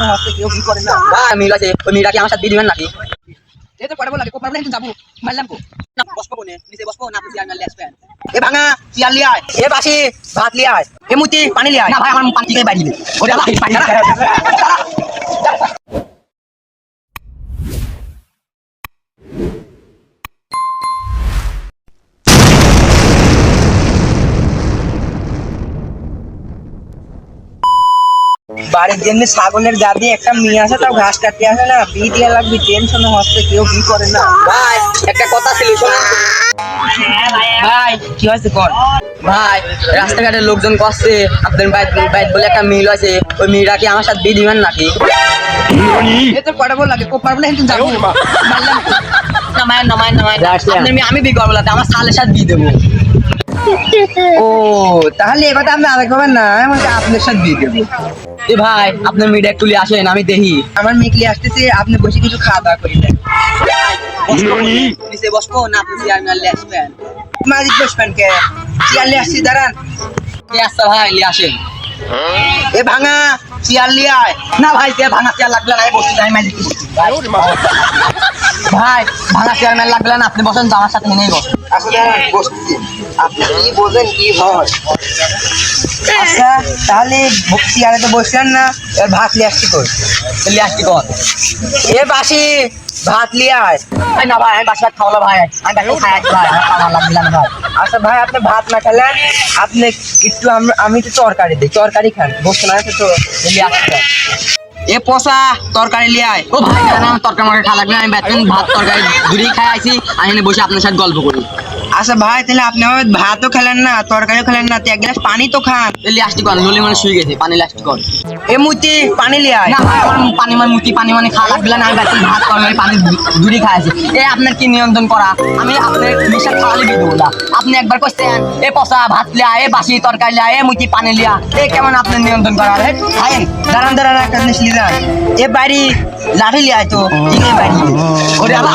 হচ্ছে কেউ কি করে না ভাই মিল আছে ওই মিলটা কি আমার সাথে দিবেন নাকি এই তো পড়াবো লাগে কোপার কিন্তু যাবো মারলাম কো না বসবো কোনে নিচে বসবো না আপনি চেয়ার না লেসবেন এ ভাঙা চেয়ার লিয়ে আয় এ বাসি ভাত লিয়ে আয় এ মুতি পানি লিয়ে আয় না ভাই আমার পানি থেকে বাইরে দিবে ওরে আল্লাহ পানি না বাড়ির জন্য ছাগলের গাদি একটা মেয়ে আছে তাও ঘাস কাটতে আসে না বি দিয়া লাগবে টেনশনে হচ্ছে কেউ বি করে না ভাই একটা কথা ছিল শোনেন ভাই কি হয়েছে কর ভাই রাস্তাঘাটে লোকজন কষ্টে আপনার বাইক বলে একটা মিল আছে ওই মিলটা কি আমার সাথে বি দিবেন নাকি এ তো পড়াবো লাগে কোপার বলে কিন্তু যাবো মারলাম নামায় আমি বি করবো আমার সালের সাথে বি দেবো ও তাহলে এ কথা আপনি আরেক হবেন না আপনার সাথে দিয়ে দেবো এ ভাই আপনার মিডিয়া একটু আসেন আমি দেখি আমার মেকলি আসতেছে আপনি বসে কিছু খাওয়া দাওয়া করি নিচে বসবো না আপনি চেয়ার না আসবেন মাঝে বসবেন কে চেয়ার লিয়ে আসছি দাঁড়ান কে আসছে ভাই লিয়ে আসেন এ ভাঙা চেয়ার লিয়ে আয় না ভাই ভাঙা চেয়ার লাগবে না বসে যাই মাঝে ভাই ভাঙা চেয়ার না লাগবে না আপনি বসেন আমার সাথে নেই বসেন আসলে বসছি আপনি কি বলেন কি হয় আচ্ছা তাহলে চেয়ারে তো বসলেন না এবার ভাত লিয়ে আসছি কই লিয়ে আসছি কর এ বাসি ভাত লিয়ে আয় না ভাই আমি বাসা খাওয়ালো ভাই আমি বাসা খাই আছি ভাই আমার লাগবে না ভাই আচ্ছা ভাই আপনি ভাত না খেলেন আপনি একটু আমি একটু তরকারি দিই তরকারি খান বসে না তো লিয়ে আসছি এ পচা তরকারি লিয়ে আয় ও ভাই আমার তরকারি মাকে খাওয়া লাগবে আমি ব্যাটম্যান ভাত তরকারি দূরেই খাই আছি আমি এখানে বসে আপনার সাথে গল্প করি আচ্ছা ভাই তাহলে আপনি আমার ভাতও খেলেন না তরকারিও খেলেন না এক গ্লাস পানি তো খান লাস্টি কর নলি মানে শুয়ে গেছে পানি লাস্টি কর এ মুতি পানি লিয়ে আয় না ভাই আমার পানি মানে মুতি পানি মানে খাওয়া লাগবে না আমি ব্যাটম্যান ভাত তরকারি পানি দূরেই খাই আছি এ আপনার কি নিয়ন্ত্রণ করা আমি আপনার মিশা খাওয়ালে দিয়ে দেবো না আপনি একবার কইছেন এ পচা ভাত লিয়া এ বাসি তরকারি লিয়া এ মুতি পানি লিয়া এ কেমন আপনার নিয়ন্ত্রণ করা রে খায়েন দাঁড়ান একটা জিনিস লিয়ে যান এ বাড়ি লাঠি লিয়ে আয় তো বাড়ি ওরে আল্লাহ